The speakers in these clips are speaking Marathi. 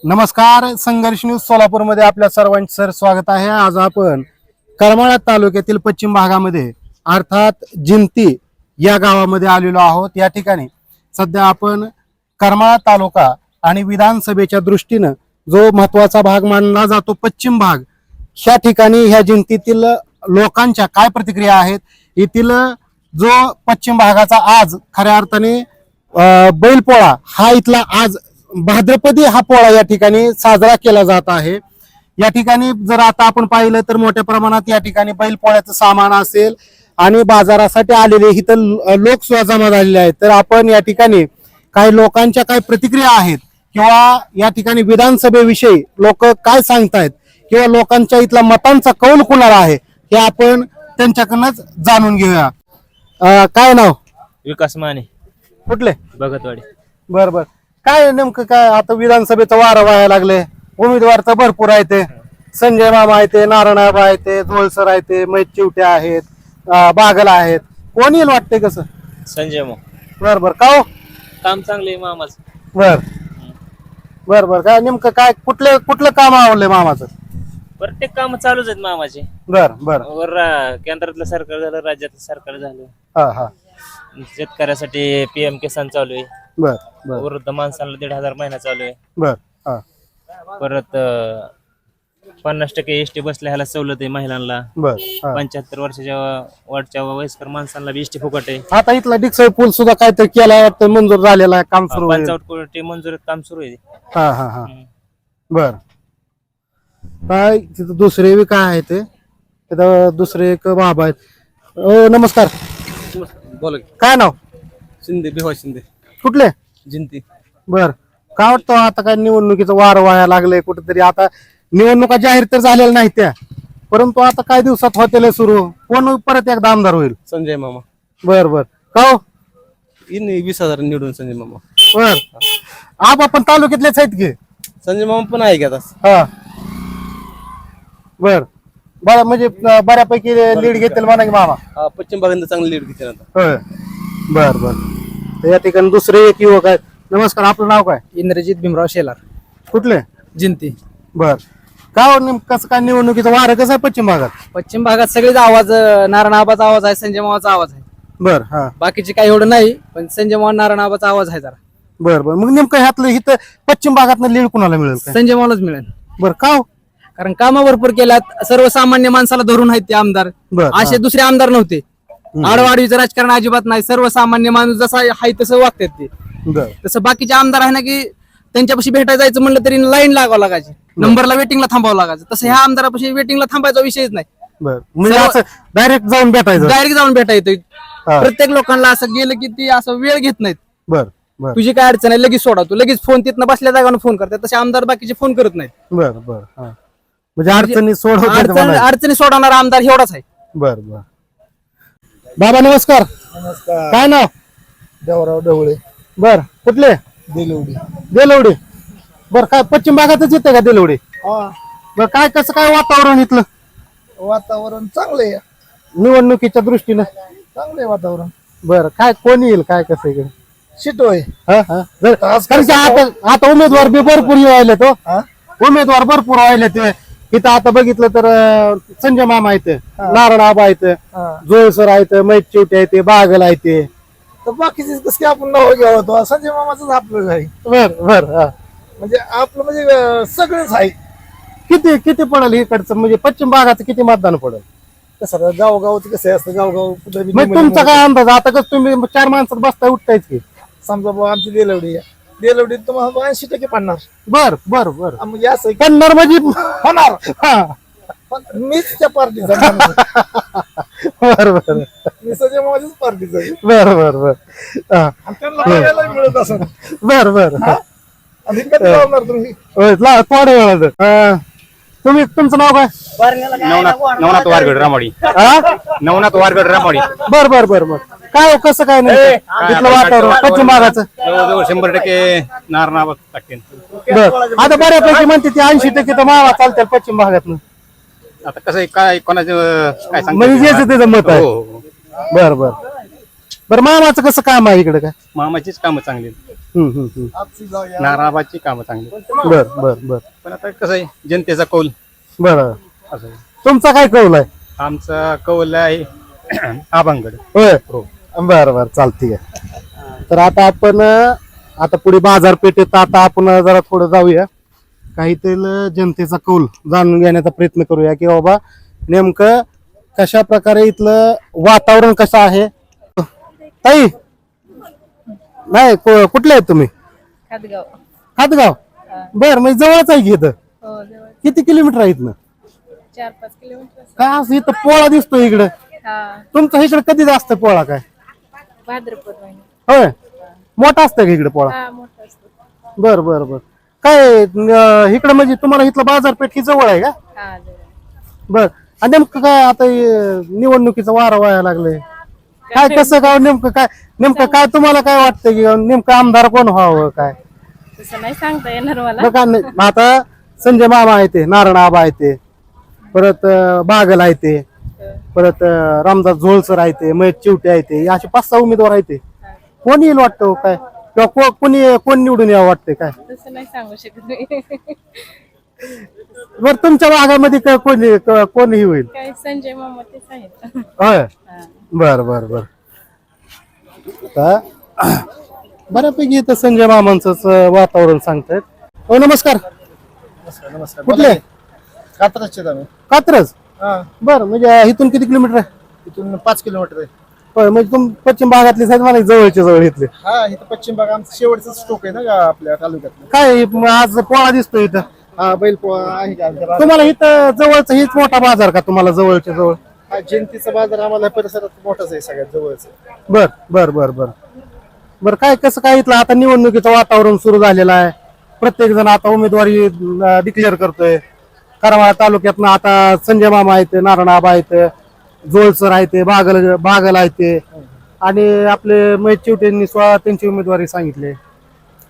नमस्कार. संघर्ष न्यूज सोलापूर मध्ये आपल्या सर्वांचं स्वागत आहे. आज आपण करमाळा तालुक्यातील पश्चिम भागामध्ये अर्थात जिंती या गावामध्ये आलेलो आहोत. या ठिकाणी सध्या आपण करमाळा तालुका आणि विधानसभेच्या दृष्टीनं जो महत्वाचा भाग मानला जातो पश्चिम भाग, ह्या ठिकाणी ह्या जिंतीतील लोकांच्या काय प्रतिक्रिया आहेत, येथील जो पश्चिम भागाचा आज खऱ्या अर्थाने बैलपोळा हा इथला आज भाद्रपदी हा पोळा या ठिकाणी साजरा केला जात आहे. या ठिकाणी जर आता आपण पाहिलं तर मोठ्या प्रमाणात या ठिकाणी बैलपोळ्याचं सामान असेल आणि बाजारासाठी आलेले इथं लोक सुद्धा जमा झालेले आहेत. तर आपण या ठिकाणी काही लोकांच्या काय प्रतिक्रिया आहेत किंवा या ठिकाणी विधानसभेविषयी लोक काय सांगतायत किंवा लोकांच्या इथला मतांचा कौल कुणाला आहे हे आपण त्यांच्याकडूनच जाणून घेऊया. काय नाव? विकास माने, कुठले? भगतवाडी. बर बर. काय नेमकं काय आता विधानसभेचं वारं व्हायला लागले, उमेदवार तर भरपूर आहेत. संजय मामा आहेत, नारायणबा आहेत, जोळसर आहेत, महेश चिवटे आहेत, बागल आहेत. कोण येईल वाटतंय कसं? संजय मग बर बर. का हो? काम चांगले मामाच. बर बर बर. काय नेमकं काय कुठलं काम आवडलंय मामाचं? प्रत्येक काम चालूच आहेत मामाचे. बर बर. केंद्रातलं सरकार झालं, राज्यातलं सरकार झालं. हा हा. शेतकऱ्यासाठी PM किसान चालू आहे. बर बर वृद्ध माणसाला 1,500 महिना चालू आहे. बर. हा परत 50% ST बसल्या ह्याला सवलत आहे महिलांना. बर. हा. 75 वर्षाच्या वरच्या वयस्कर माणसांना ST फुकट आहे. आता इथला डिक्सळ पूल सुद्धा काहीतरी केला वाटतं, मंजूर झालेला आहे, काम सुरू आहे. 55 कोटी मंजुरीत काम सुरू आहे. हा हा हा. बर. काय तिथं दुसरे बी काय आहे ते तिथं दुसरे एक बाबा आहेत. नमस्कार. बोला. काय नाव? शिंदे, बिहार शिंदे, कुठले? जिंती. बर. काय वाटतं आता काय निवडणुकीचं वार व्हायला लागलंय कुठेतरी? आता निवडणुका जाहीर तर झालेल्या नाहीत त्या, परंतु आता काही दिवसात होतील सुरू. कोण परत एकदा आमदार होईल? संजय मामा. बर बर. का हो? 20,000 निवडून संजय मामा. बर. आपण तालुक्यातलेच आहेत की? संजय मामा पण आहे की आता. हा. बर बर. म्हणजे बऱ्यापैकी लीड घेतील म्हणा की मामा? पश्चिम भागात चांगली लीड घेते आता. होय. बर बर. या ठिकाणी दुसरे एक युवक आहेत. नमस्कार. आपलं नाव काय? इंद्रजित भीमराव शेलार, कुठले? जिंती. बर. काय कसं काय निवडणुकीचं वारं कसं आहे पश्चिम भागात? पश्चिम भागात सगळेच आवाज, नारायण आबाचा आवाज आहे, संजय मावाचा आवाज आहे. बर. हा. बाकीचे काही एवढं नाही, पण संजय मावा नारायण आबाचा आवाज आहे जरा. बर बर. मग नेमकं ह्यातलं इथं पश्चिम भागात लीड कुणाला मिळेल काय? संजय मावालाच मिळेल, बर. का हो? कारण कामं भरपूर केल्यात, सर्वसामान्य माणसाला धरून आहेत ते आमदार. बर. असे दुसरे आमदार नव्हते. आडवाडीचं राजकारण अजिबात नाही, सर्वसामान्य माणूस जसा आहे तसं वागतात ते. बर. तसं बाकीचे आमदार आहे ना की त्यांच्यापाशी भेटायला जायचं म्हणलं तरी लाईन लागावं लागायची, नंबरला वेटिंगला थांबावं लागायचं. तसं ह्या आमदारापाशी वेटिंगला थांबायचा विषयच नाही, बर. म्हणजे असं डायरेक्ट जाऊन भेटायचं? डायरेक्ट जाऊन भेटा येतोय. हा. प्रत्येक लोकांना असं गेलं की ती असं वेळ घेत नाहीत. बर बर तुझी काय अडचण आहे लगेच सोडा, तू लगेच फोन तिथनं बसल्या जागाने फोन करतात. तसे आमदार बाकीचे फोन करत नाहीत. बर बर. हा. म्हणजे अडचणी सोडवतात अडचणी म्हणायचं. सोडवणारा आमदार एवढाच आहे. बर बर. बाबा नमस्कार. नमस्कार. काय नाव? देवराव ढवळे, बर. कुठले? दिलवडी. देलवडी. बर. काय पश्चिम भागातच येते का देलवडी? हा, बर. काय कसं काय वातावरण इथलं वातावरण चांगलं आहे, निवडणुकीच्या दृष्टीनं? चांगलं आहे वातावरण. बर. काय कोण येईल काय कसं इकडे? शिटोय. कारण की आता उमेदवार बी भरपूर व्हायले तो, उमेदवार भरपूर व्हायले ते. इथं आता बघितलं तर संजय मामा आहेत, नारायण आबा आहेत, जोळसर आहेत, महेश चिवटे आहेत, बागल आहेत. तर बाकीचे कसं काय आपण नाव घ्यावं होतो, संजय मामाच आपलं आहे. बर बर. हा. म्हणजे आपलं म्हणजे सगळंच आहे. किती किती पडेल इकडचं, म्हणजे पश्चिम भागाचं किती मतदान पडेल? कसं गावगावचं कसं असतं, गावगाव कुठं बी मग तुमचा काय अंदाज? आता कसं तुम्ही 4 माणसात बसता उठतायच की? समजा बाबा आमची देलवडी आहे, देलवडीत तुम्हाला 80% पडणार. बर बर बर. म्हणजे असं आहे की पन्नार म्हणजे होणार. हा. पण मीच त्या पार्टीचा माणूस आहे. बर बर मी संजय मामाच्याच पार्टीचा आहे. बर बर बर. हा. आणि त्यांना लावायला मिळत असं. बर बर. आणि कधी लावणार तुम्ही? होय, थोड्या वेळात. तुमचं नाव काय? नवनाथ वारगड रामाडी. नवनाथ वारगड रामाडी. बर बर बर बर. काय कसं काय नाही तिथलं वातावरण पश्चिम भागाचं? जवळजवळ 100% नारनाबाद टाकेन. बर. आता बऱ्यापैकी म्हणते ते 80% तर मावा चालतात पश्चिम भागात. आता कसं आहे, काय कोणाचं काय सांगता म्हणजे येत ज्याचं त्याचं मत आहे. हो, हो. बर बर बरं मामाचं कसं काम आहे इकडे काय? मामाचीच कामं चांगली आहेत. नाराबाची कामं चांगली आहेत. बर बर बर पण आता कसं आहे जनतेचा कौल बर असं आहे. तुमचा काय कौल आहे? आमचा कौल आहे आबांगड. होय बर बर चालते तर आता आपण आता पुढे बाजारपेठेत आता आपण जरा थोडं जाऊया, काहीतरी जनतेचा कौल जाणून घेण्याचा प्रयत्न करूया की बाबा नेमकं कशा प्रकारे इथलं वातावरण कसं आहे. ताई नाही कुठले आहेत तुम्ही? खातगाव. खातगाव. बर म्हणजे जवळच आहे की इथं. हो जवळ किती किलोमीटर आहे इथनं? 4-5 किलोमीटर. काय असं इथं पोळा दिसतो इकडं. हा तुमचा इकडे कधी जास्त पोळा काय? भाद्रपद महिना. होय मोठा असतं का इकडे पोळा? हा मोठा असतो. बर बर बर काय इकडे म्हणजे तुम्हाला इथलं बाजारपेठ ही जवळ आहे का? हा जवळ. बर आणि नेमकं काय आता निवडणुकीचं वारं व्हायला लागले काय कसं काय नेमकं काय तुम्हाला काय वाटतं की नेमकं आमदार कोण व्हावं काय? तसं नाही सांगता येणार मला. बघा आता संजय मामा आहे ते, नारायण आबा आहे ते, परत बागल आहे ते, परत रामदास झोळसर आहे ते, महेश चिवटे आहे ते, असे 5-6 उमेदवार आहे ते. कोण येईल वाटतं काय किंवा कोण निवडून यावं वाटतंय काय? तसं नाही सांगू शकत मी. बर तुमच्या भागामध्ये कोणीही होईल? काय संजय मामा तेच आहेत. होय हा. बर बर बर आता बऱ्यापैकी इथं संजय मामांचंच वातावरण सांगतायत. हो नमस्कार. नमस्कार. कुठले? कात्रजचे आम्ही. कात्रज. हा बर म्हणजे इथून किती किलोमीटर आहे? इथून 5 किलोमीटर आहे. होय म्हणजे तुम्ही पश्चिम भागातले साहेब मला जवळच्या जवळ इथले हा इथं पश्चिम भाग आमचा शेवटचा स्टोक आहे ना आपल्या तालुक्यात. काय आज पोळा दिसतोय इथं. हा बैल पोळा आहे का आमच्या भागात? तुम्हाला इथं जवळचं हीच मोठा बाजार का तुम्हाला जवळच्या जवळ? हा जयंतीचा बाजार आम्हाला परिसरात मोठाच आहे सगळ्यात जवळच. बर बर बर बर बर काय कसं काय इथलं आता निवडणुकीचं वातावरण सुरू झालेलं आहे. प्रत्येक जण आता उमेदवारी डिक्लेअर करतोय. करमाळा तालुक्यातनं आता संजय मामा आहेत, नारायण आबा आहेत, जोळसर आहेत, बागल आहेत आणि आपले महेश चिवटेंनी त्यांची उमेदवारी सांगितली.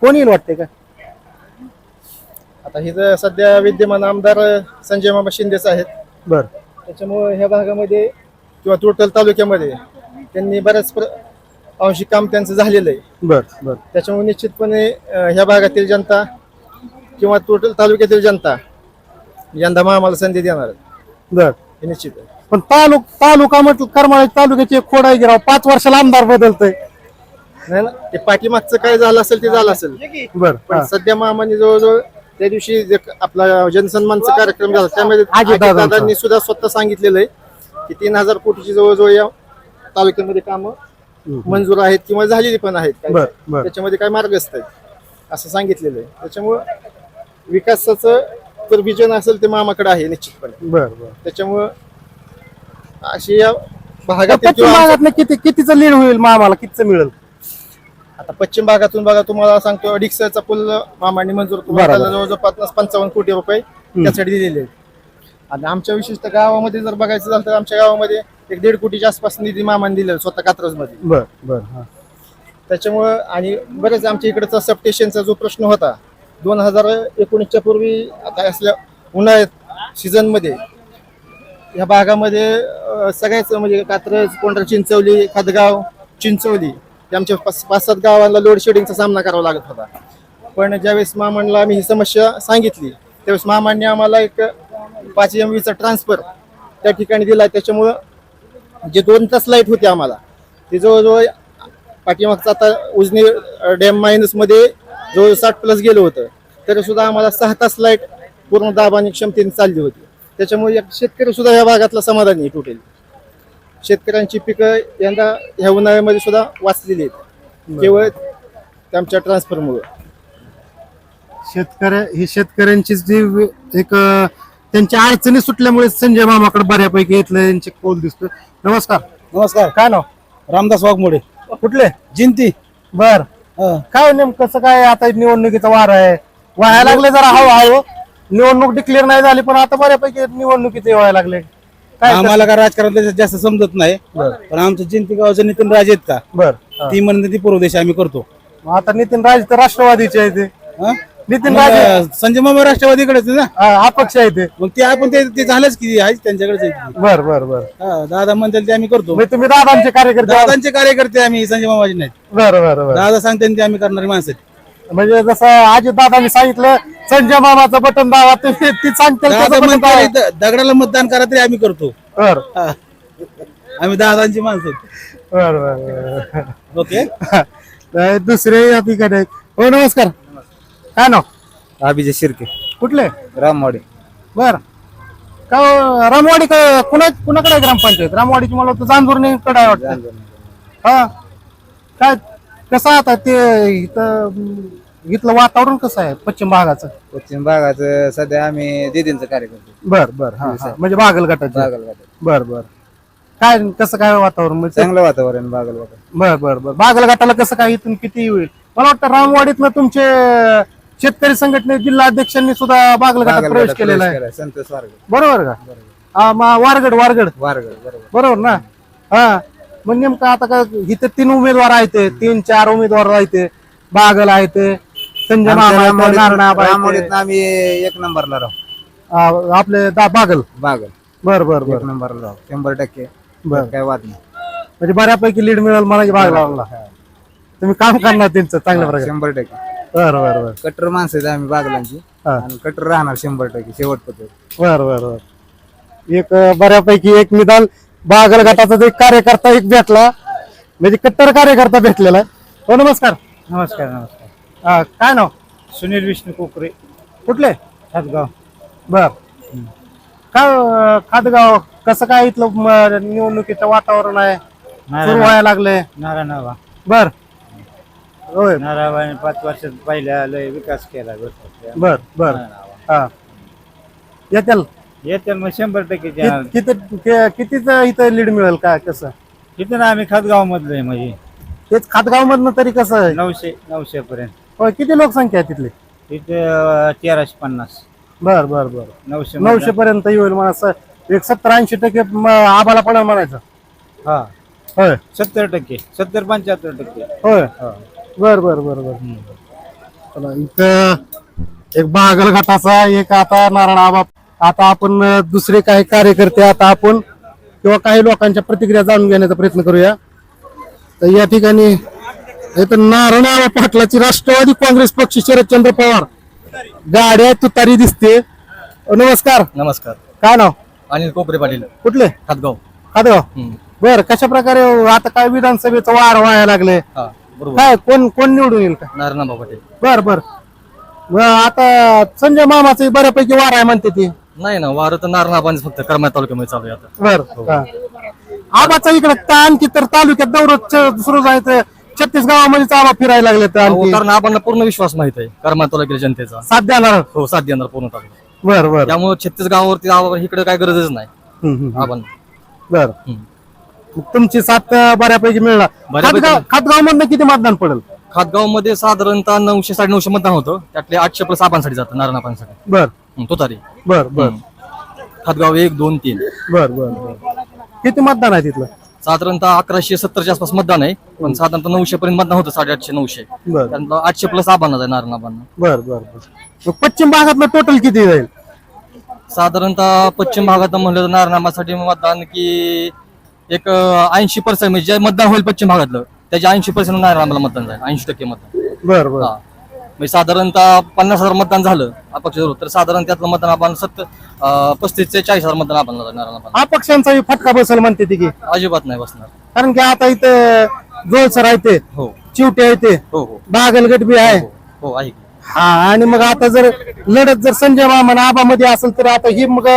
कोण येईल वाटते का? आता हे तर सध्या विद्यमान आमदार संजय मामा शिंदेच आहेत. बर त्याच्यामुळे ह्या भागामध्ये किंवा टोटल तालुक्यामध्ये त्यांनी बऱ्याच अंशी काम त्यांचं झालेलं आहे. बर बर त्याच्यामुळे निश्चितपणे ह्या भागातील जनता किंवा टोटल तालुक्यातील जनता यंदा मामाला संधी देणार आहे. बर हे निश्चित आहे. पण तालुका म्हटलं करमाळा तालुक्याची एक खोड आहे की राव 5 वर्षाला आमदार बदलतय. नाही ना ते पाठीमागचं काय झालं असेल ते झालं असेल. बर पण सध्या मामाने जवळजवळ त्या दिवशी जे आपला जनसन्मानचा कार्यक्रम झाला त्यामध्ये अजितदादांचा. अजितदादांनी सुद्धा स्वतः सांगितलेलं आहे की 3000 कोटीची जवळजवळ या तालुक्यामध्ये कामं मंजूर आहेत किंवा झालेली पण आहेत. बर बर त्याच्यामध्ये काय मार्गस्थ आहेत असं सांगितलेलं आहे. त्याच्यामुळं विकासाचं जर विजन असेल ते मामाकडे आहे निश्चितपणे. बर बर त्याच्यामुळं अशी या भागातील पश्चिम किंवा भागात कितीचं लीड होईल मामाला कितीचं मिळेल? आता पश्चिम भागातून बघा तुम्हाला सांगतो डिक्सरचा पूल मामांनी मंजूर बरोबर. जवळजवळ 50-55 कोटी रुपये त्यासाठी दिलेले आहेत. आणि आमच्या विशिष्ट गावामध्ये जर बघायचं झालं तर आमच्या गावामध्ये 1.5 कोटीच्या आसपास निधी मामांनी दिलेला स्वतः कात्रजमध्ये. बर बर हा त्याच्यामुळं आणि बरेच आमच्या इकडचा सबस्टेशनचा जो प्रश्न होता 2019च्या पूर्वी आता असल्या उन्हाळ्यात सीझनमध्ये या भागामध्ये सगळ्याच म्हणजे कात्रज, कोंढरा, चिंचवली, खदगाव, चिंचवली या आमच्या 5-7 गावांना लोड शेडिंगचा सामना करावा लागत होता. पण ज्यावेळेस मामांना आम्ही ही समस्या सांगितली त्यावेळेस मामांनी आम्हाला एक 5 MVचा ट्रान्सफर त्या ठिकाणी दिला. त्याच्यामुळं जे 2 तास लाईट होते आम्हाला ते जवळजवळ पाठीमागचं आता उजनी डॅम मायनसमध्ये जवळ 60+ गेलं होतं तरी सुद्धा आम्हाला 6 तास लाईट पूर्ण दाब आणि क्षमतेने चालली होती. त्याच्यामुळे शेतकरी सुद्धा या भागातला समाधानी आहे. टोटल शेतकऱ्यांची पिकं यंदा ह्या उन्हाळ्यामध्ये सुद्धा वाचलेली आहेत केवळ त्यांच्या ट्रान्सफरमुळे. शेतकऱ्यांची जी एक त्यांच्या अडचणी सुटल्यामुळे संजय मामाकडे बऱ्यापैकी इथलं यांचे कौल दिसतोय. नमस्कार. नमस्कार. काय नाव? रामदास वाघमोडे. कुठले? जिंती. बर काय नेमकं कसं काय आता निवडणुकीचा वार आहे व्हायला लागले जरा हळूहळू. निवडणूक डिक्लेअर नाही झाली पण आता बऱ्यापैकी निवडणुकीत व्हायला लागले. काय आम्हाला का राजकारण त्याच्यात जास्त समजत नाही पण आमचं जिंती गावाचं नितीन राज आहेत का बर ती म्हणते ती पूर्वदेश आम्ही करतो. आता नितीन राज तर राष्ट्रवादीचे आहे ते. हं? नितीन राजे संजय मामा राष्ट्रवादीकडेच आहे ना, अपक्ष आहे ते. मग ते आपण ते झालंच की आहेच त्यांच्याकडेच आहे की. बर बर बर. हा, दादा म्हणतील ते आम्ही करतो. म्हणजे तुम्ही दादांचे कार्यकर्ते आहात? दादांचे कार्यकर्ते आम्ही, संजय मामाजी नाहीत. बर बर बर. दादा सांगते ते आम्ही करणारी माणसं आहेत. म्हणजे जसं अजित दादांनी सांगितलं संजय मामाचं बटन दावा, तुम्ही ती सांगतील दादा त्याचं बटन दावा. म्हणते दगडाला मतदान करा तरी आम्ही करतो. बर हा. आम्ही दादांची माणसं आहेत. बर बर. ओके. दुसरे या ठिकाणी आहेत. हो नमस्कार, काय नाव? अभिजित शिर्के, कुठले? रामवाडी. बर. का रामवाडी कुणाकडे आहे ग्रामपंचायत? रामवाडीची मला तर जांजूरकडे आहे वाटतं. हा काय कसं आता ते इथलं वातावरण कसं आहे पश्चिम भागाचं? पश्चिम भागाचं सध्या आम्ही दिदींचं कार्य करतो. बर बर. हा हा. म्हणजे बागल गटाचे. बागलवाडी बर बर. काय कसं काय वातावरण म्हणजे? चांगलं वातावरण बागलवाडी. बर बर बर. बागल गटाला कसं काय इथून किती होईल? मला वाटतं रामवाडीतनं तुमचे शेतकरी संघटने जिल्हा अध्यक्षांनी सुद्धा बागल गटात प्रवेश केलेला आहे. संतोष वारगड. बरोबर का? वारगड वारगड वारगड बरोबर. बरोबर ना? हा. मग नेमकं आता का इथे 3 उमेदवार आहेत, 3-4 उमेदवार आहेत. बागल आहेत, संजय मामा आहेत, नारनाब आहेत. रामवाडीत आम्ही 1 नंबरला राहू. आपले बागल. बागल बर बर बर 1 नंबरला राहू 100%. बर. काय वाद नाही. म्हणजे बऱ्यापैकी लीड मिळेल मला बागला. तुम्ही काम करणार त्यांचं चांगल्या प्रकारे. 100%. बर बर बर. कट्टर माणसं आहेत आम्ही बागलांची हा. आणि कट्टर राहणार 100% शेवटपर्यंत. बर बर बर. एक बऱ्यापैकी एक निदान बागल गटाचा एक कार्यकर्ता एक भेटला, म्हणजे कट्टर कार्यकर्ता भेटलेला आहे. हो नमस्कार. नमस्कार नमस्कार. काय नाव? सुनील विष्णू कोकरे, कुठले? खातगाव. बर. काय खातगाव कसं काय इथलं निवडणुकीचं वातावरण आहे? सुरू व्हायला लागले. नारायणराव बर. होय. नारायणरावांनी 5 वर्षात पहिल्या लय विकास केला. बर बर. हा येतील येते मग 100% कितीच इथं लीड मिळेल काय कसं? तिथे ना आम्ही खातगाव मधलं आहे, म्हणजे तेच खातगाव मधनं तरी कसं आहे? 900 पर्यंत. होय. किती लोकसंख्या आहे तिथली? तिथे 1350. बर बर बर. 900 पर्यंत येईल मला एक 70-80% आबाला पडेल म्हणायचं. हा होय 70%, 70-75%. होय. बर बर बर बर. चला, इथं एक बागल गटाचा एक आता नारायण आबा. आता आपण दुसरे काही कार्यकर्ते आता आपण किंवा काही लोकांच्या प्रतिक्रिया जाणून घेण्याचा प्रयत्न करूया. तर या ठिकाणी इथं नारायण आबा पाटलाची राष्ट्रवादी काँग्रेस पक्ष शरदचंद्र पवार गाड्या तुतारी दिसते. नमस्कार. नमस्कार. काय नाव? अनिल कोपरे पाटील, कुठले? खातगाव. खातगाव. बर. कशा प्रकारे आता काय विधानसभेचं वार व्हायला लागले? हा बरोबर. काय कोण निवडून येईल का? नारायणराव पाटील. बर बर. आता संजय मामाचं बऱ्यापैकी वार आहे म्हणते ती. नाही ना, वार तर नारायणरावांचं फक्त करमाळ तालुक्यामध्ये चालू आहे आता. बर. आबाचा इकडे आणखी तर तालुक्यात दौरच सुरू जायचं. 36 गावामध्ये आबा फिरायला लागले तर हो, आणखी कारण आपण पूर्ण विश्वास माहित आहे करमाळ तालुक्याच्या जनतेचा. साथ देणार. हो, साथ देणार पूर्ण तालुका. बर बर. त्यामुळे 36 गावावरती इकडे काय गरजच नाही. आपण बर. तुमची साथ बऱ्यापैकी मिळणार. बऱ्यापैकी. खातगाव मधनं किती मतदान पडेल? खातगाव मध्ये साधारणतः 900-950 मतदान होतं. त्यातले 800+ आबांसाठी जातं, नारायणरावांसाठी. बर तो तारी बर बर खातगाव 1, 2, 3. बर बर बर. किती मतदान आहे तिथलं? साधारणतः 1170च्या आसपास मतदान आहे, पण साधारणतः 900 पर्यंत मतदान होतं. 850-900. बर त्यानंतर 800+ आबांना जाय नारायणरावांना. बर बर बर. मग पश्चिम भागातलं टोटल किती जाईल? साधारणतः पश्चिम भागात म्हणलं तर नारायणरावांसाठी मतदान की एक 80% म्हणजे जे मतदान होईल पश्चिम भागातलं त्याच्या 80% नारायणरावांना मतदान जाईल. 80% मतदान. बर बर. हा. म्हणजे साधारणतः 50,000 मतदान झालं अपक्ष जरूर, तर साधारण त्यातलं मतदान आपण 35 ते 40,000 मतदान आपण नारायणरावांना. अपक्षांचाही फटका बसेल म्हणते ती की? अजिबात नाही बसणार. कारण की आता इथं जोळसर आहे ते, हो चिवटे आहे ते, हो हो बागलगट बी आहे. हो आहे. हा. आणि मग आता जर लढत जर संजय मामा आबामध्ये असेल तर आता ही मग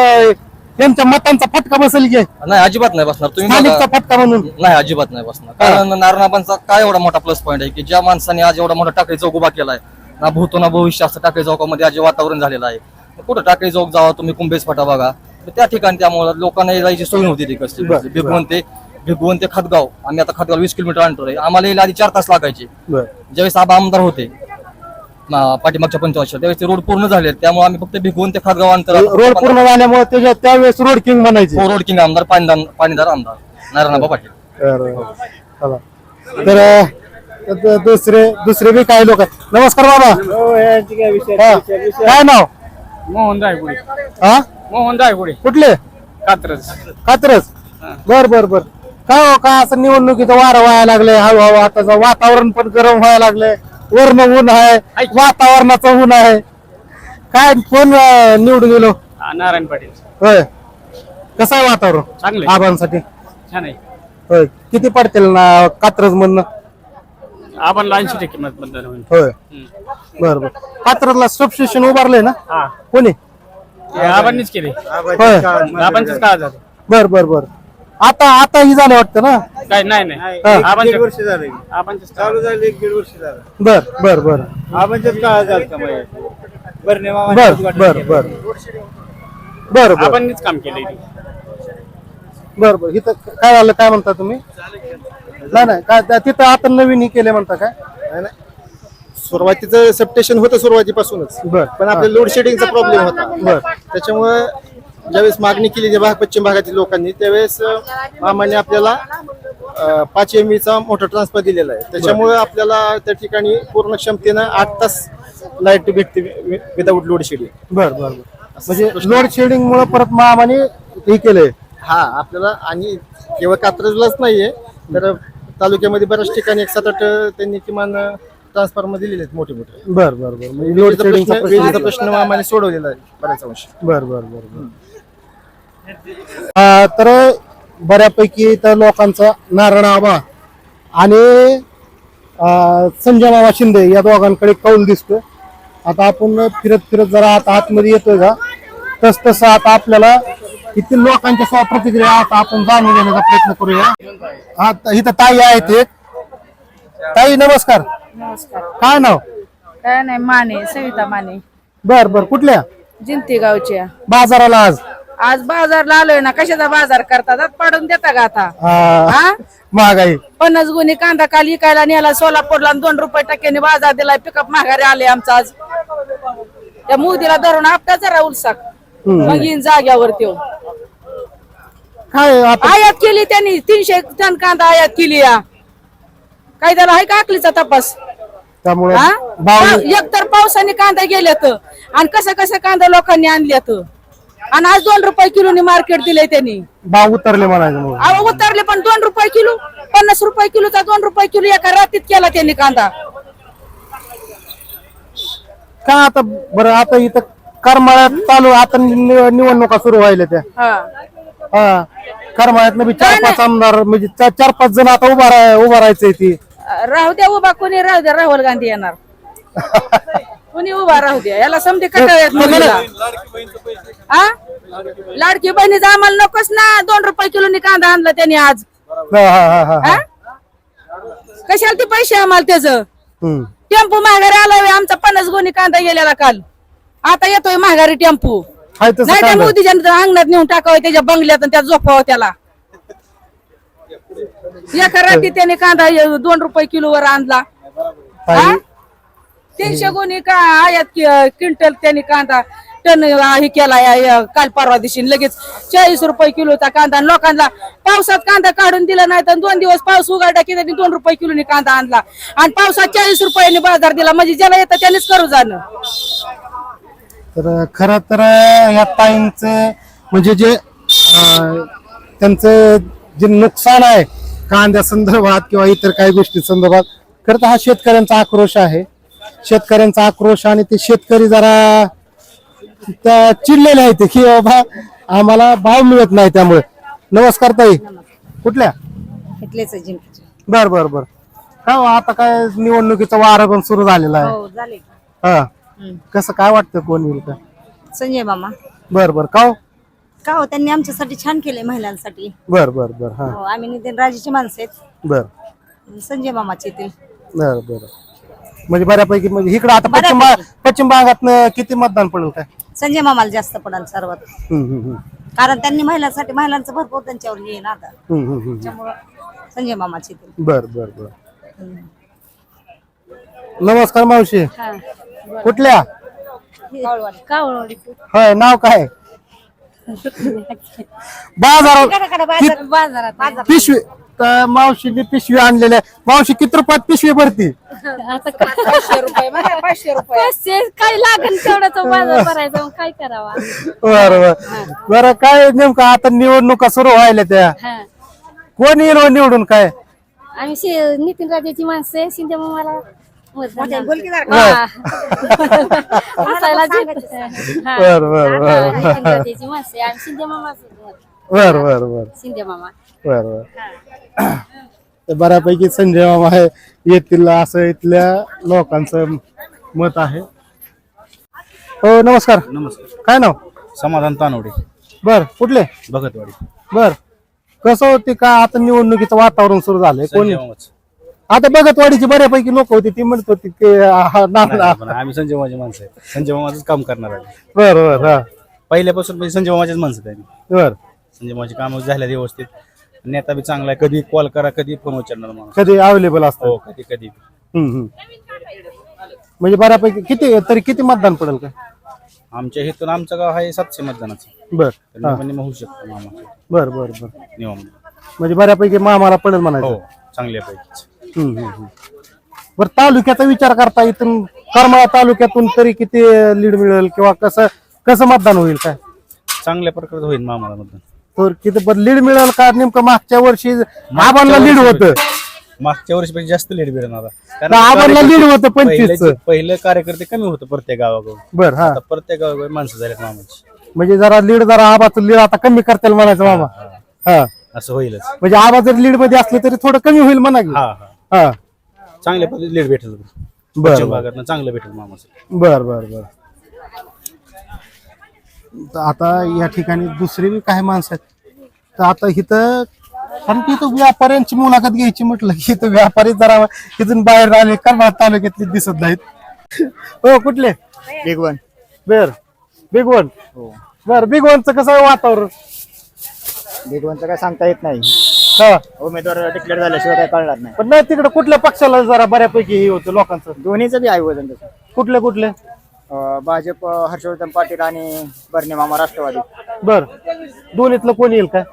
त्यांच्या मतांचा फटका बसेल की? नाही, अजिबात नाही बसणार. तुम्ही स्थानिकचा बघा. फटका म्हणून नाही, अजिबात नाही बसणार. कारण नारायणरावांचा काय एवढा मोठा प्लस पॉईंट आहे की ज्या माणसाने आज एवढा मोठा टाकळी चौक उभा केलाय, ना भूतो ना भविष्य असं टाकळी चौकामध्ये आज वातावरण झालेलं आहे. कुठं टाकळी चौक जावा तुम्ही, कुंभेस फाटा बघा, तर त्या ठिकाणी त्यामुळे लोकांना यायची सोय नव्हती. ती कसली भिगवण ते खातगाव. आम्ही आता खातगाव 20 किलोमीटर अंतर आहे. आम्हाला यायला आधी 4 तास लागायचे. ज्यावेळेस आबा आमदार होते पाठीमागच्या 5 वर्षात, त्यावेळेस ते रोड पूर्ण झाले. त्यामुळे आम्ही फक्त भिगवून ते खातगाव अंतर रोड पूर्ण झाल्यामुळे त्यावेळेस रोड किंग म्हणायचे. रोड किंग आमदार पाणीदार आमदार नारायणराव पाटील. तर दुसरे बी काही लोक आहेत. नमस्कार बाबा. हा. काय नाव? मोहन रायगुडे. हा मोहन रायगुडे कुठले? कात्रज. कात्रज. बर बर बर. काय हो काय असं निवडणुकीचं वारं व्हायला लागलंय हळूहळू आता वातावरण पण गरम व्हायला लागलंय. वर्ण ऊन आहे वातावरणाचं ऊन आहे. काय कोण निवडून गेलो? नारायण पाटील. होय कसं आहे वातावरण? चांगले आबांसाठी छान आहे. होय किती पडतील ना कात्रज मधनं? आपण 80% मतदान होईल. होय बर बर. कात्रजला सबस्टेशन उभारलंय ना हा कोणी? आपणच केले. होय आपणच काळ झालं. बर बर बर. आता ही झालं वाटतं ना? काय नाही हा. आपण वर्ष झाले. आपण चालू झाले 1.5 वर्ष झालं. बर बर बर आपणच काळ झालं. बर बर बर बर बर आपणच काम केलं. बर बर. इथं काय झालं काय म्हणता तुम्ही? नाही काय तिथं आता नवीन ही केले म्हणता काय? नाही, नाही. सुरुवातीचं सबस्टेशन होतं सुरुवातीपासूनच, बर पण आपल्या लोड शेडिंगचा प्रॉब्लेम होता. बर त्याच्यामुळे ज्यावेळेस मागणी केली पश्चिम भागातील लोकांनी त्यावेळेस मामाने आपल्याला 5 MV चा मोठा ट्रान्सफर दिलेला आहे. त्याच्यामुळे आपल्याला त्या ठिकाणी पूर्ण क्षमतेनं 8 तास लाईट भेटते विदाऊट लोड शेडिंग. बर बर बर. म्हणजे लोड शेडिंग मुळे परत मामाने हे केलंय. हा आपल्याला आणि केवळ कात्रजलाच नाहीये तर तालुक्यामध्ये बऱ्याच ठिकाणी 7-8 त्यांनी किमान ट्रान्सफॉर्मर दिलेले आहेत मोठे मोठे. बर बर बर. म्हणजे लोड शेडिंगचा वेळेचा प्रश्न मामाने सोडवलेला आहे बऱ्याच अंशी. बर बर बर बर. तर बऱ्यापैकी तर लोकांचा नारायण आबा आणि संजय मामा शिंदे या दोघांकडे कौल दिसतोय. आता आपण फिरत फिरत जरा आता आतमध्ये येतोय का तस तसं आता आपल्याला किती लोकांच्या स्व प्रतिक्रिया आता आपण जाणून घेण्याचा प्रयत्न करूया. आता इथं ताई आहेत एक. ताई नमस्कार. नमस्कार. काय नाव? काय नाही माने सविता माने बर बर. कुठल्या जिंती गावच्या. बाजाराला आज बाजारला आलोय ना. कशाचा बाजार करता दात पाडून देता का आता? हा? महागाई 50 गुणी कांदा काल इकायला नेला सोलापूरला 2 रुपये टक्क्याने बाजार दिलाय. पिकअप माघारी आले आमचा आज. त्या मोदीला धरून आपटा जरा उलसाक मग येईन जाग्यावर त्यो. काय आता आयात केली त्यांनी 300 टन कांदा आयात केली या. काय त्याला आहे का आकलीचा तपास? त्यामुळे हा? भाव एकतर पावसाने कांदा गेल्यात आणि कसं कांदा लोकांनी आणल्यात आणि आज 2 रुपये किलोनी मार्केट दिले त्यांनी. भाव उतरले म्हणायचं मग. अहो उतरले पण 2 रुपये किलो. 50 रुपये किलोचा 2 रुपये किलो एका रात्रीत केला त्यांनी कांदा. का आता बरं आता इथं करमाळ्यात चालू आता निवडणुका सुरू व्हायला त्या. हा. हा करमाळ्यात बी 4-5 आमदार म्हणजे 4-5 जण आता उभा राहायचंय ती. राहू द्या उभा कोणी राहू द्या. राहुल गांधी येणार. कोणी उभा राहू द्या. याला समजे कटाळ्यात लाडकी बहिणीचा आम्हाला नकोच ना. 2 रुपये किलोनी कांदा आणला त्यांनी आज. हा? कशाला ते पैसे आम्हाला त्याचं? टेम्पो माघारी आलाय आमचा 50 गुणी कांदा गेलेला काल. आता येतोय माघारी टेम्पो. नाही त्या मोदीच्या अंगणात नेऊन टाकावं त्याच्या बंगल्यात आणि त्या झोपावं त्याला. एका रात्री त्याने कांदा 2 रुपये किलोवर आणला. 300 गुणी का आयात क्विंटल त्यांनी कांदा टन हे केला काल परवा दिवशी लगेच 40 रुपये किलोचा कांदा. लोकांना पावसात कांदा काढून दिला नाही तर 2 दिवस पाऊस उघडला की त्यांनी 2 रुपये किलोनी कांदा आणला आणि पावसात 40 रुपयांनी बाजार दिला. म्हणजे ज्याला येतं त्यानेच करू जाणं. तर खरं तर ह्या ताईंचं म्हणजे जे त्यांचं जे नुकसान आहे कांद्या संदर्भात किंवा इतर काही गोष्टी संदर्भात खरं तर हा शेतकऱ्यांचा आक्रोश आहे. शेतकऱ्यांचा आक्रोश आणि ते शेतकरी जरा चिडलेले आहेत की बाबा आम्हाला भाव मिळत नाही त्यामुळे. नमस्कार ताई. कुठल्या? बर बर बर. काय आता काय निवडणुकीचा वार पण सुरू झालेला आहे. हा कसं काय वाटतं कोण येईल का? संजय मामा. बर बर. का हो त्यांनी आमच्यासाठी छान केले महिलांसाठी. बर बर बर. हा हो आम्ही नितीन राजेचे माणसं आहेत. बर संजय मामाचे येतील. बर बर. म्हणजे बऱ्यापैकी म्हणजे इकडे आता पश्चिम भागात किती मतदान पडेल काय? संजय मामाला जास्त पडाल सर्वात. कारण त्यांनी महिलांसाठी महिलांचं भरपूर त्यांच्यावर हे ना आता. त्यामुळं संजय मामाचे येतील. बर बर बर. नमस्कार मावशी. कुठल्या? होय नाव काय? बाजारात पिशवी आता मावशीने पिशवी आणलेल्या आहे. मावशी किती रुपयात पिशवी भरती? आता 500 रुपये बघा, 500 रुपये काय लागेल तेवढं बाजार भरायचा मग काय करावा. बरं बरं काय नेमकं आता निवडणुका सुरू व्हायला त्या कोण येईल हो निवडून काय? आम्ही नितीन राजाची माणसं आहे, शिंदे मामाला बरं बरं बरं राजाची माणसं आहे, आम्ही शिंदे मामा बरं बरं बरं शिंदे मामा. बरं तर बऱ्यापैकी संजय मामा आहे येथील असं इथल्या लोकांचं मत आहे. हो नमस्कार. नमस्कार. काय नाव? समाधान तानवडे, बर कुठले? भगतवाडी. बर कसं होते का आता निवडणुकीचं वातावरण सुरू झालंय कोण संजय मामाच. आता बघतवाडीची बऱ्यापैकी लोक होती ती म्हणत होती की पण आम्ही संजय मामाचे माणसं आहे, संजय मामाचंच काम करणार आहे. बर बर हा पहिल्यापासून म्हणजे संजय मामाचेच माणसं आहे आम्ही. बर संजय मामाचे काम झाले व्यवस्थित, नेता बी चांगला आहे, कधी कॉल करा कधी फोन उचलणार माणूस. कधी अवेलेबल असतो. हो कधी कधी. म्हणजे बऱ्यापैकी किती मतदान पडेल का? आमच्या इथून आमचं गाव आहे 700 मतदानाचं. बर निवडणूक होऊ शकतो मामा बर बर बर निवम. म्हणजे बऱ्यापैकी मामाला पडेल म्हणायचं. हो चांगल्यापैकी. बर तालुक्याचा विचार करता इथून करमाळा तालुक्यातून तरी किती लीड मिळेल किंवा कसं मतदान होईल काय? चांगल्या प्रकारे होईल मामाला मतदान. तर किती लीड मिळेल का? नेमकं मागच्या वर्षी आबांना लीड होतं, मागच्या वर्षीपेक्षा जास्त लीड मिळणार आबांना लीड होतं 25. पहिलं कार्यकर्ते कमी होतं प्रत्येक गावाकडून. बर हा आता प्रत्येक गावाकडे माणसं झालेत मामाची. म्हणजे जरा आबाचं लीड आता कमी करतील म्हणायचं मामा. हा असं होईलच. म्हणजे आबा जर लीड मध्ये असले तरी थोडं कमी होईल म्हणा की. हा हा हा चांगल्या पद्धतीने लीड भेटेल. बर पश्चिम भागात चांगलं भेटेल मामाचं. बर बर बर तर आता या ठिकाणी दुसरी बी काही माणसं आहेत. तर आता इथं कारण की इथं व्यापाऱ्यांची मुलाखत घ्यायची म्हटलं की इथं व्यापारी जरा इथून बाहेर आले करमाळा तालुक्यातले दिसत नाहीत. हो कुठले? Big one. बर बिग वन. बर बिग वनचं कसं आहे वातावरण? बिग वनचं काय सांगता येत नाही, हा उमेदवार डिक्लेअर झाल्याशिवाय काय कळणार नाही. पण नाही तिकडे कुठल्या पक्षाला जरा बऱ्यापैकी हे होतं लोकांचं? दोन्हीचं बी आहे वजन तसं. कुठले भाजप हर्षवर्धन पाटील आणि बर्णे मामा राष्ट्रवादी. बर दोन्हीतलं कोण येईल काय?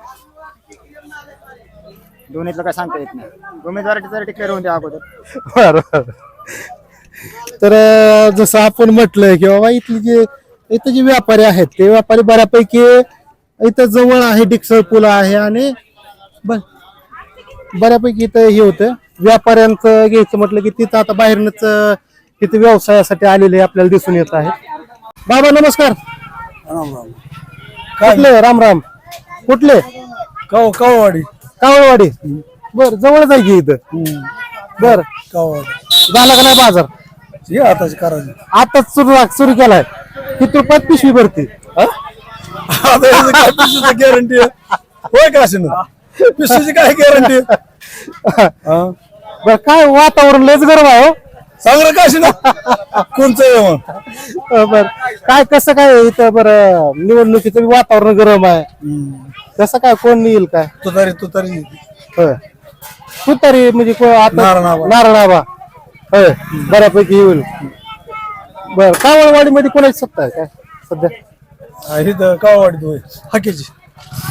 दोन्हीतलं काय सांगता येत नाही, उमेदवार जर डिक्लेअर होऊन द्या अगोदर. बरं तर जसं आपण म्हटलंय की बाबा इथं जे व्यापारी आहेत ते व्यापारी बऱ्यापैकी इथं जवळ आहे, डिक्सळ पूल आहे आणि बऱ्यापैकी इथं हे होतं. व्यापाऱ्यांचं घ्यायचं म्हटलं की तिथं आता बाहेरनच तिथे व्यवसायासाठी आलेले आपल्याला दिसून येत आहे. बाबा नमस्कार. कुठले? राम राम. कुठले? कावळवाडी. कावळवाडी. बर जवळच आहे की इथं. बर झाला का नाही बाजार? आताच करायचं आताच सुरू केलाय. किती रुपयात पिशवी भरती? गॅरंटी होय का असे ना पिशवीची काय गॅरंटी? बर काय वातावरण लयच गरम आहे हो. चांगलं का असे ना कोणचं बर काय कसं काय इथं बरं निवडणुकीचं वातावरण गरम आहे कसं काय कोण येईल काय? तुतारी होय तुतारी म्हणजे आता नारळाबा होय बऱ्यापैकी येईल. बर कावळवाडी मध्ये कोणाची सत्ता आहे काय सध्या? इथं कावळवाडीत होय हाकेची.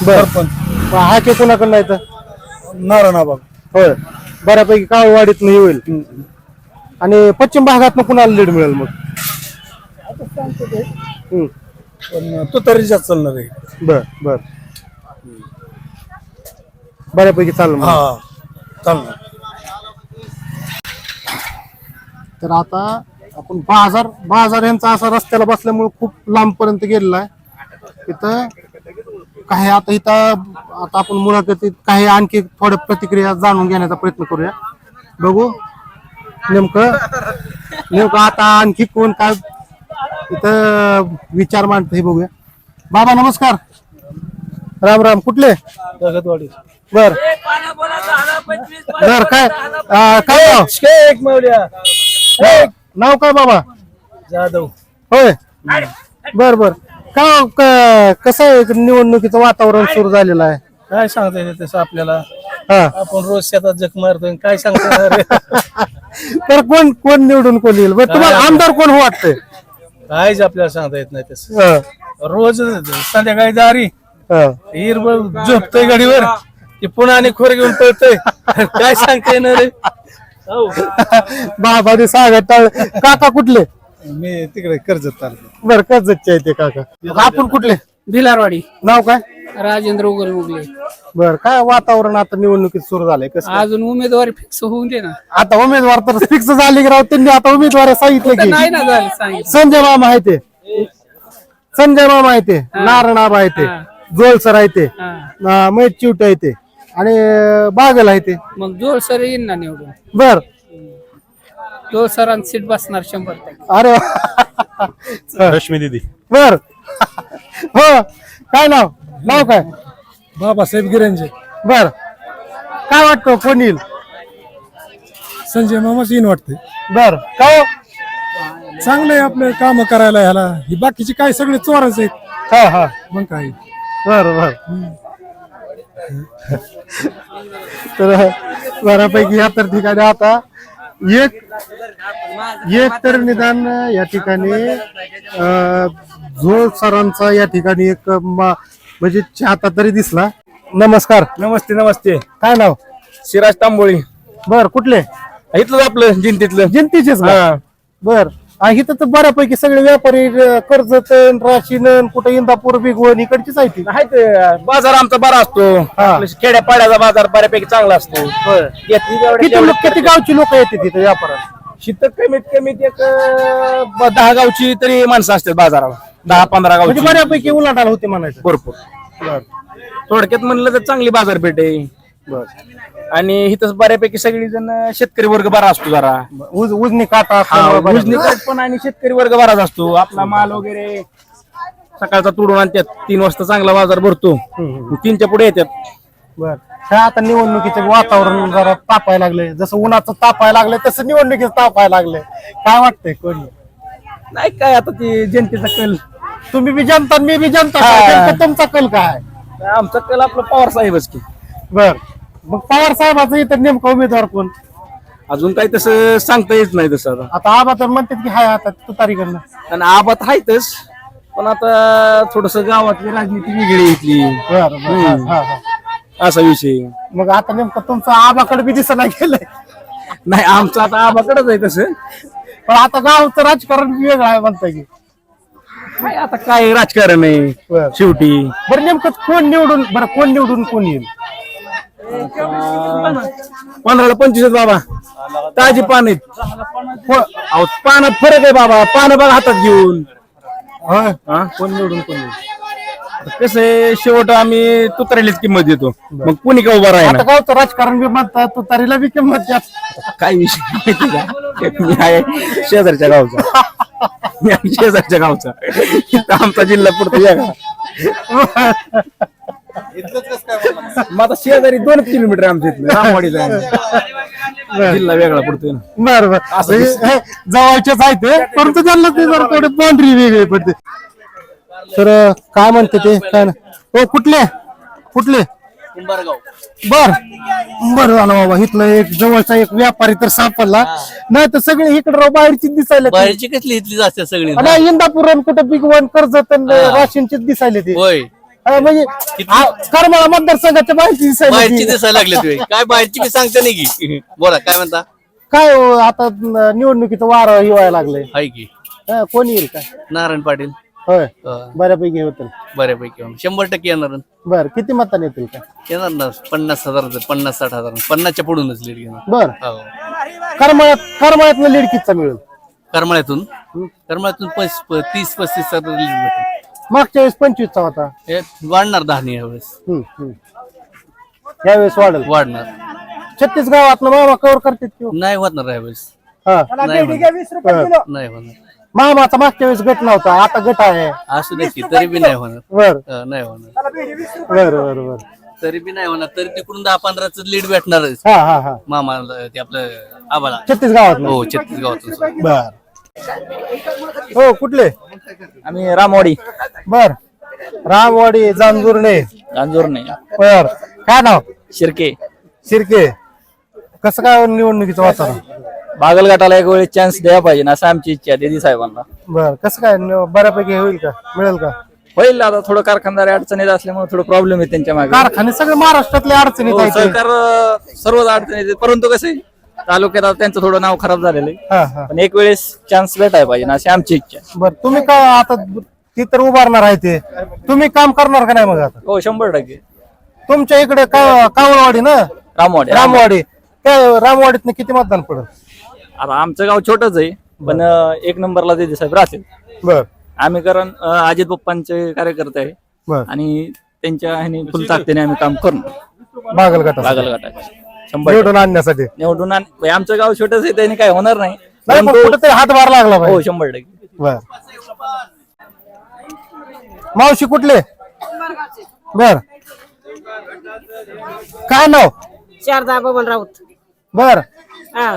बर पण हाके कोणाकडं नाही तर नारायणाबाग. होय बऱ्यापैकी कावळवाडीत नाही होईल. आणि पश्चिम भागात कुणाला लीड मिळेल मग? पण तुतारी जास्त चालणार आहे. बर बर बऱ्यापैकी चाललं. हा चालणार. तर आता आपण बाजार यांचा असा रस्त्याला बसल्यामुळे खूप लांब पर्यंत गेलेला आहे. इथं काही आता आपण मुलाखतीत काही आणखी थोड्या प्रतिक्रिया जाणून घेण्याचा प्रयत्न करूया. बघू नेमकं आता आणखी कोण काय इथं विचार मांडत हे बघूया. बाबा नमस्कार. राम राम. कुठले? भगतवाडी. बर बर काय नाव? शेख मौल्या. नाव काय बाबा? जाधव. होय बर बर कसं आहे निवडणुकीचं वातावरण सुरू झालेलं आहे? काय सांगता येते तसं आपल्याला? हा आपण रोज शेतात जग मारतोय काय सांगता येणार? तर कोण निवडून कोण येईल? बरं, तुम्हाला आमदार कोण वाटतंय? काहीच आपल्याला सांगता येत नाही तसं. रोज संध्याकाळी दारी हिरबळ झोपतोय गाडीवर ते पुन्हा आणि खोर घेऊन पळतोय काय सांगता येणार रे. बाबा सांगत काका कुठले मी तिकडे कर्जत तालुका. बर कर्जतचे आहे ते काका आपण कुठले भिलारवाडी नाव काय राजेंद्र उगल मुगले. बर काय वातावरण आता निवडणुकीत सुरू झालंय कसं अजून उमेदवारी फिक्स होऊन दे ना. आता उमेदवार तर फिक्स झाले की राव त्यांनी आता उमेदवार सांगितलं नाही की ना झालं सांगितलं. संजय मामा आहे ते संजय मामा आहे ते नारायण आबा आहे ते जोलसर आहे ते हा. महेश चिवटे आहे ते आणि बागल आहे ते मग जोर सर येईन ना निवडून. बर जोर सरांची सीट बसणार 100%. अरे वा. रश्मी दिदी. बर हो काय नाव काय बाबासाहेब गिरंजे. बर काय वाटतं कोण येईल संजय मामाच येईन वाटते. बर काय चांगलंय आपलं काम करायला ह्याला. ही बाकीची काय सगळे चोरच आहेत. हा हा मग काय बर बर तर बऱ्यापैकी या तर ठिकाणी आता एक तर निदान या ठिकाणी झोळ सरांचा या ठिकाणी एक म्हणजे चाहता तरी दिसला. नमस्कार. नमस्ते काय नाव सिराज तांबोळी बर कुठले इथलं आपलं जिंतीतलं जिंतीचेच का? बर आणि इथं तर बऱ्यापैकी सगळे व्यापारी कर्जत राशीन कुठं इंदापूर बिगवण इकडचीच आहे ती. बाजार आमचा बरा असतो. हा. खेड्या पाड्याचा बाजार बऱ्यापैकी चांगला असतो. किती गावची लोक येते तिथे व्यापारात शित कमीत कमीत एक 10 गावची तरी माणसं असतात बाजाराला. 10-15 म्हणजे गावची बऱ्यापैकी उलाढाल होते म्हणायचं. भरपूर. थोडक्यात म्हणलं तर चांगली बाजारपेठ आहे. बर आणि इथं बऱ्यापैकी सगळी जण शेतकरी वर्ग बरा असतो जरा. उजनी काटा असल्यामुळे बऱ्यापैकी. उजनी कट पण आणि शेतकरी वर्ग बराच असतो. आपला माल वगैरे सकाळचा तुडून आणतात. 3 वाजता चांगला बाजार भरतो. 3च्या पुढे येतात. बर काय आता निवडणुकीचं वातावरण जरा तापायला लागलंय जसं उन्हाचं तापायला लागलंय तसं निवडणुकीचं तापायला लागलंय काय वाटतंय कोणी नाही काय आता ती जनतेचा कल. तुम्ही बी जनता मी बी जनता हा. नेमकं तुमचा कल काय आमचा कल आपला पवार साहेबच की. बर मग पवार साहेबाचं इथं नेमका उमेदवार कोण अजून काही तसं सांगता येत नाही तसं आता. आता आबा तर म्हणतात की हाय आता तुतारीकडनं आणि आबात आहेतच पण आता थोडस गावातली राजनीती वेगळी आहे इथली. बर बर हा, हा. असा विषय. मग आता नेमकं तुमचं आबाकडे बी दिसना गेलंय नाही आमचं आता आबाकडेच आहे तसं. पण आता गावचं राजकारण वेगळं आहे म्हणताय की काय आता काय राजकारण आहे बर शेवटी. बरं नेमकं कोण निवडून कोण येईल 15ला 25 बाबा ताजी पान आहेत. अहो, पानात फरक आहे बाबा. पानं बघा हातात घेऊन. होय हा कोण निवडून कोण येईल. कसं आहे शेवट आम्ही तुतारीलाच किंमत देतो. मग कोणी का उभा राहिला आता गावचं राजकारण बी म्हणतात तुतारीला बी किंमत द्या काय विषय माहिती का मी आहे शेजारच्या गावचा. मी आहे शेजारच्या गावचा. इथं आमचा जिल्हा पडतो वेगळा. मग आता शेजारी 2 किलोमीटर आमच्या इथलं रामवाडीचा आहे. जिल्हा वेगळा पडतोय ना. बर बर जवळच्याच आहे ते परंतु त्यांना ते जरा थोडे बाउंड्री वेगळी पडते. तर काय म्हणते ते काय हो कुठले बर बर झालं बाबा इथलं एक जवळचा एक व्यापारी तर सापडला नाही तर सगळे इकडे राव बाहेरची दिसायला बाहेरची कसली इथलीच असते सगळी नाही इंदापूर कुठं बिग वन कर्जत राशीनची दिसायले ते होय म्हणजे करमाळा मतदारसंघाच्या बाहेरची दिसायला बाहेरची दिसायला लागले तुम्ही काय बाहेरची मी सांगते नाही की बोला काय म्हणता काय हो, आता निवडणुकीचं वार हिवायला लागलंय हाय की कोण येईल काय नारायण पाटील होय बऱ्यापैकी होतील बऱ्यापैकी 100% येणार बर किती मतांनी येतील काय येणार ना 50,000 50-60,000 50च्या पुढूनच लीड घेणार बर हो करमाळ्यातनं लीड कितीचा मिळेल करमाळ्यातून 30-35 लीड भेटेल. मागच्या वेळेस 25चा होता हे वाढणार 10 यावेळेस यावेळेस वाढेल वाढणार. 36 गावात मामा कव्हर करतात किंवा नाही होणार यावेळेस हा नाही होणार नाही होणार. मामाचा मागच्या वेळेस गट नव्हता आता गट आहे असू दे की तरी बी नाही होणार. बर नाही होणार बर बर बर तरी बी नाही होणार. तरी तिकडून 10-15च लीड भेटणार हा हा हा मामाला ते आपलं आबाला 36 गावात हो 36 गावातून. बर हो कुठले आम्ही रामवाडी बर रामवाडी जांजुर्णे गांजूर नाही बर काय नाव शिर्के. कसं काय निवडणुकीचं वातावरण बागलघाटाला एक वेळेस चान्स द्यायला पाहिजे ना असं आमची इच्छा आहे दिदी साहेबांना. बर कसं काय बऱ्यापैकी होईल का मिळेल का होईल आता थोडं कारखानदारी अडचणीत असल्यामुळे थोडं प्रॉब्लेम आहे त्यांच्या मागे. कारखाने सगळे महाराष्ट्रातले अडचणीत आहेत. सरकार सर्वच अडचणीत, परंतु कसं तालुक्यात आता त्यांचं थोडं नाव खराब झालेलं आहे. हा, हा. पण एक वेळेस चान्स भेटायला पाहिजे ना, अशी आमची इच्छा आहे. बर तुम्ही का आता ती तर उभारणार आहे ते, तुम्ही काम करणार का नाही मग आता? हो 100%. तुमच्या इकडे कावळवाडी ना, रामवाडी रामवाडी, त्या रामवाडीत किती मतदान पडेल? आता आमचं गाव छोटच आहे, पण 1 नंबरला ते साहेब राहतील. बर आम्ही कारण अजित पप्पांचे कार्यकर्ते आहे बर. आणि त्यांच्या ह्याने फुल ताकदीने आम्ही काम करू बागल गटात लागल गटाचे 100%. निवडून आणण्यासाठी. निवडून आमचं गाव छोटच आहे, त्याने काय होणार नाही. नाही पण परंतु- कुठेतरी हातभार लागला हो पाहिजे. 100%. बर. मावशी कुठले? बर. काय नाव? शारदा बबन राऊत. बर. हा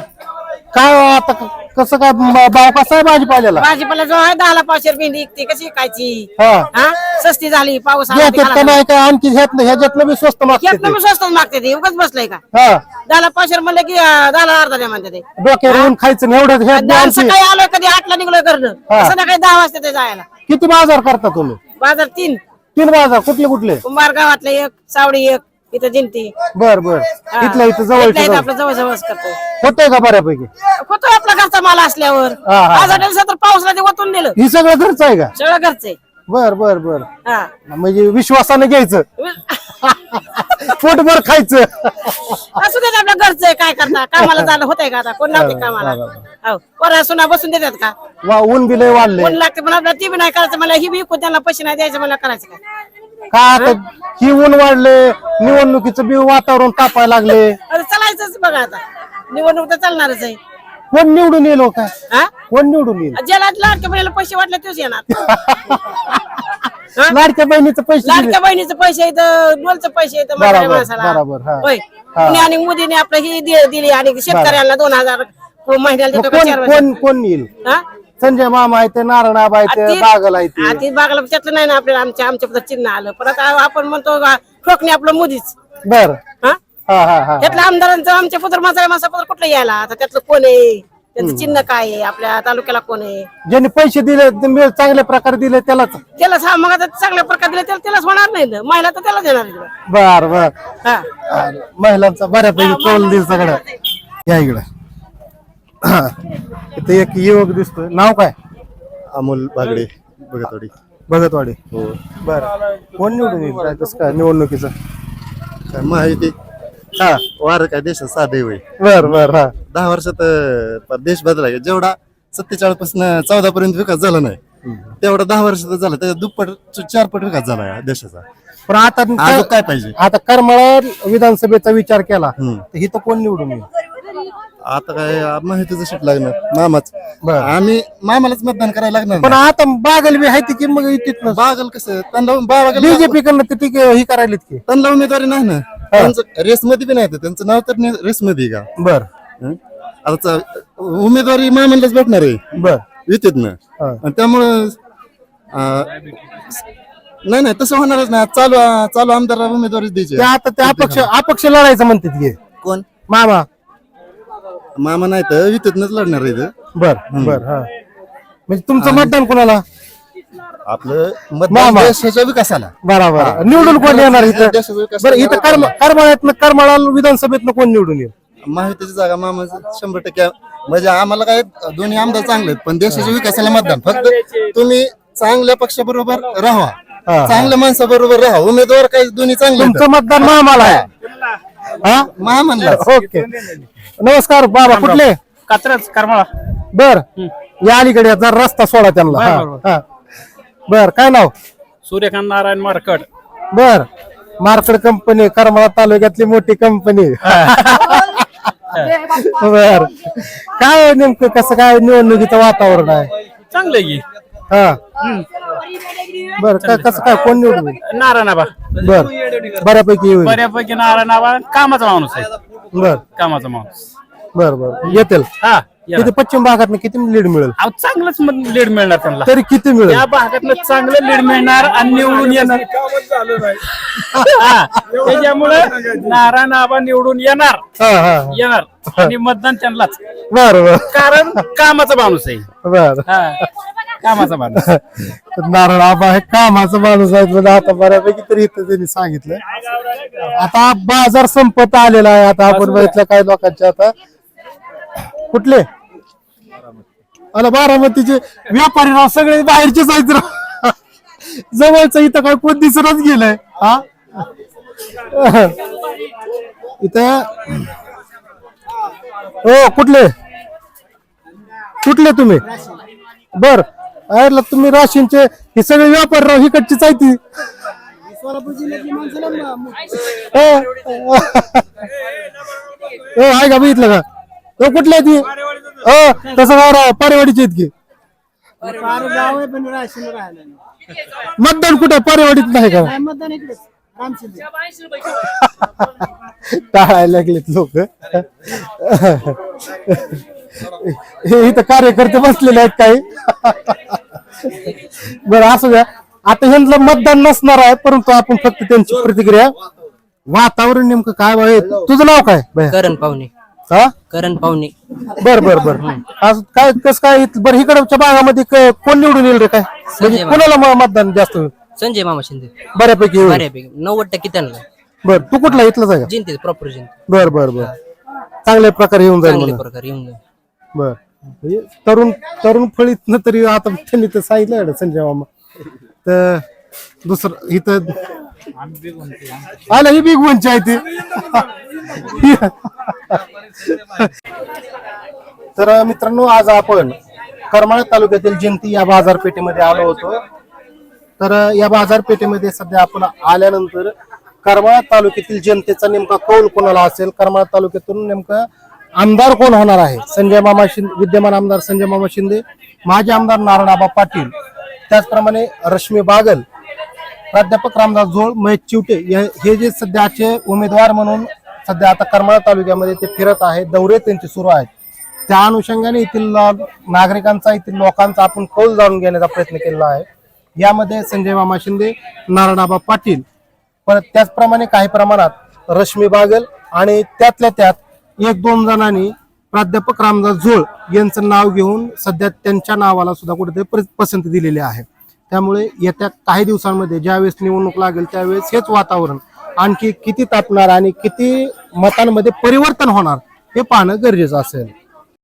काय आता कसं काय भाव कसा आहे भाजीपाल्याला? भाजीपाला जो आहे 10 पावशेर भेंडी इकते, कशी खायची? हा हा सस्ती झाली, पाऊस आला ते घेतात का नाही काय आणखी ह्याच्यातलं बी स्वस्त मागते घेतलं मी स्वस्त मागते ते, उगाच बसलाय का? हा 10 पावशेर म्हणलं की 10 अर्धा द्या म्हणते ते. डोक्यावर येऊन खायचं नाही एवढं ह्यात बी आणि आणखी. सकाळी आलोय कधी 8ला निघलोय करणं, हा. संध्याकाळी 10 वाजता ते जायला. किती बाजार करता तुम्ही? बाजार 3, 3 बाजार कुठले कुठले? कुंभार गावातलं 1, सावडी 1, इथं जिंती. बर बर. इथल्या इथं जवळ आपलं जवळ जवळच करतो. होतंय का बऱ्यापैकी? होतो आपला घरचा माल असल्यावर. हा, हा. आज तर पाऊसला ते ओतून दिलं, ही सगळं घरचं आहे का? सगळं घरचंय. बर बर बर. हा म्हणजे विश्वासाने घ्यायचं, पोटभर खायचं. असू देत आपल्या घरचंय, काय करता? कामाला जाणं होतंय का आता? कोण लावते कामाला? हो पोरा सुना बसून देतात का? वा ऊन बी लय वाढले. कोण लागते पण आपल्याला ती बी नाही करायचं, मला ही बी विकून त्यांना पैसे नाही द्यायचे, मला करायचं काय? का आता ही ऊन वाढले, निवडणुकीचं बी वातावरण तापायला लागले. अरे चालायचंच बघा आता, निवडणूक तर चालणारच आहे. कोण निवडून येईल हो काय? हा कोण निवडून येईल? ज्याला लाडक्या बहिणीला पैसे वाटले तेच येणार. लाडक्या बहिणीचं पैसे दिले. लाडक्या बहिणीचे पैसे येतं, डोलचे पैसे येतं बरोबर, म्हाताऱ्या माणसाला. बरोबर, हा. होय पुणे आणि मोदीने आपलं ही दिली आणि शेतकऱ्यांना 2000 महिन्याला मग देतो का 4 वर्ष? कोण येईल? हा? संजय मामा आहे ते, नारायणआबा आहे ते, बागल आहे ते. ती बागला त्यातलं नाही ना आपल्याला, आमच्या पद्धत चिन्ह आलं. परत आपण म्हणतो ठोकणे आपलं मोदीच. बर. हा हा हा हा. त्यातल्या आमदारांचं आमच्या पुत्र म्हाताऱ्या माणसापत्र कुठलं यायला आता? त्यातलं कोण आहे? त्याचं चिन्ह काय आहे? आपल्या तालुक्याला कोण आहे? ज्यांनी पैसे दिले ते चांगल्या प्रकारे दिले त्यालाच. त्यालाच. हा मग आता चांगल्या प्रकारे दिले त्यालाच होणार नाही ना, महिला तर त्याला देणार आहे. बर बर. हा महिलांचा बऱ्यापैकी कौल दिल सगळं. या इकडं. इथे एक युवक दिसतोय, नाव काय? अमोल बागडे, बघतवाडी. भगतवाडी. हो. बर. कोण निवडून येईल काय कसं काय निवडणुकीचं? काय माहिती हा वार काय देशात साधे होईल. बर बर. हा 10 वर्षात देश बदला, जेवढा 47 पासून 14 पर्यंत विकास झाला नाही तेवढा 10 वर्षात झाला, त्याच्या दुप्पट 4 पट विकास झाला या देशाचा. पण आता अजून काय पाहिजे? आता करमाळा विधानसभेचा विचार केला हम्म. तर इथं कोण निवडून येईल? आता काय माहितीचं शीट लागणार मामाच. बर. आम्ही मामालाच मतदान करायला लागणार पण नाही. आता बागल बी आहे की मग तिथनं बागल कसं त्यांना बीजेपी कडनं ते ठीक ही करायलीत की. त्यांना उमेदवारी नाही ना, त्यांचं रेस मध्ये बी नाही तर त्यांचं नाव तर रेस मध्ये का. बर हं? आता उमेदवारी मामालाच भेटणार आहे बर. युतीत ना, हा. आणि त्यामुळं नाही तसं होणारच नाही. चालू आमदार उमेदवारी द्यायची. ते आता ते अपक्ष लढायचं म्हणतात की कोण? मामा. मामा नाही तर युतीतनच लढणार आहे इथं. बर बर. हा म्हणजे तुमचं मतदान कोणाला? आपलं मतदान मामा. देशाच्या विकासाला. बरोबर. निवडून कोण येणार इथं? देशाच्या विकासाला. बरं इथं करमाळ्यातनं विधानसभेतनं कोण निवडून येईल? माहितीची जागा मामाचं 100% म्हणजे आम्हाला काय दोन्ही आमदार चांगले आहेत, पण देशाच्या विकासाला मतदान. फक्त तुम्ही चांगल्या पक्षाबरोबर राहा, चांगल्या माणसाबरोबर राहा. उमेदवार काही दोन्ही चांगले आहेत. तुमचं मतदान मामाला आहे. हा महामंडळ. ओके. नमस्कार बाबा, कुठले? कात्रज करमाळा. बर. या अलीकडे जरा रस्ता सोडा त्यांना. हा. बर. काय नाव? सूर्यकांत नारायण मारकड. बर. मार्कड कंपनी, करमाळा तालुक्यातली मोठी कंपनी. बर. काय नेमकं कसं काय निवडणुकीचं वातावरण आहे? चांगलं की हा. बर. कसं काय कोण निवडून येईल? नारायणाबा बर. बऱ्यापैकी येईल. बऱ्यापैकी नारायणाबा कामाचा माणूस आहे. बर कामाचा माणूस. बर बर. येतील. हा किती पश्चिम भागात किती लीड मिळेल? चांगलंच लीड मिळणार त्यांना. तरी किती मिळेल? या भागातलं चांगलं लीड मिळणार आणि निवडून येणार. त्याच्यामुळे नारायणाबा निवडून येणार. हा हा. येणार आणि मतदान त्यांनाच. बर बर कारण कामाचा माणूस आहे. बर. हा कामाचा माणूस. नारळ आबा हे कामाचा माणूस आहे म्हणजे आता बऱ्यापैकी तरी इथं त्यांनी सांगितलं. आता बाजार संपत आलेला आहे. आता आपण बघितलं काही लोकांचे आता कुठले अला बारामतीचे व्यापारी राव सगळे बाहेरचेच आहेत राव. जवळच इथं काय कोण दिसतच गेलंय. हा इथं हो कुठले तुम्ही बर ऐकलं तुम्ही राशींचे हे सगळे व्यापारी राव इकडचीच आहे ती. आहे का बघितलं का तो कुठल्या ती तसं काय राव पारेवाडीची आहेत की मतदान कुठे पारेवाडीत नाही का टाळायला लागलेत लोक. हे इथं कार्यकर्ते बसलेले आहेत काही. बरं असू द्या. आता ह्यांचं मतदान नसणार आहे परंतु आपण फक्त त्यांची प्रतिक्रिया. वातावरण नेमकं काय आहे तुझं नाव काय भैया? करण पाहुणे. हा करण पाहुणे. बर बर बर आज काय कस काय बरं इकडच्या भागामध्ये कोण निवडून येईल रे काय म्हणजे कोणाला मतदान जास्त होईल? संजय मामा शिंदे. बऱ्यापैकी होईल. बऱ्यापैकी 90% त्यांना. बर तू कुठला इथलाच आहे का? जिंते प्रॉपर जिंते. बर बर बर चांगल्या प्रकारे येऊन जाईल चांगल्या म्हणून. प्रकारे येऊन जाईल. बर म्हणजे तरुण फळीतनं तरी आता त्यांनी तर सांगितलं संजय मामा. तर दुसरं इथं आला ही बिग वनची आहे ती. तर मित्रांनो आज आपण करमाळा तालुक्यातील जिंती या बाजारपेठेमध्ये आलो होतो. तर या बाजारपेठेमध्ये सध्या आपण आल्यानंतर करमाळा तालुक्यातील जनतेचा नेमका कौल कोणाला असेल, करमाळा तालुक्यातून नेमका आमदार कोण होणार आहे, संजय मामा शिंदे विद्यमान आमदार संजय मामा शिंदे, माजी आमदार नारायणआबा पाटील, त्याचप्रमाणे रश्मी बागल, प्राध्यापक रामदास झोळ, महेश चिवटे हे जे सध्याचे उमेदवार म्हणून सध्या आता करमाळा तालुक्यामध्ये ते फिरत आहेत, दौरे त्यांचे सुरू आहेत. त्या अनुषंगाने येथील नागरिकांचा येथील लोकांचा आपण कौल जाणून घेण्याचा प्रयत्न केलेला आहे. यामध्ये संजय मामा शिंदे, नारायणआबा पाटील, परत त्याचप्रमाणे काही प्रमाणात रश्मी बागल आणि त्यातल्या त्यात 1-2 जणांनी प्राध्यापक रामदास झोळ यांचं नाव घेऊन सध्या त्यांच्या नावाला सुद्धा कुठेतरी पसंती दिलेली आहे. त्यामुळे येत्या काही दिवसांमध्ये ज्यावेळेस निवडणूक लागेल त्यावेळेस हेच वातावरण आणखी किती तापणार आणि किती मतांमध्ये परिवर्तन होणार हे पाहणं गरजेचं असेल.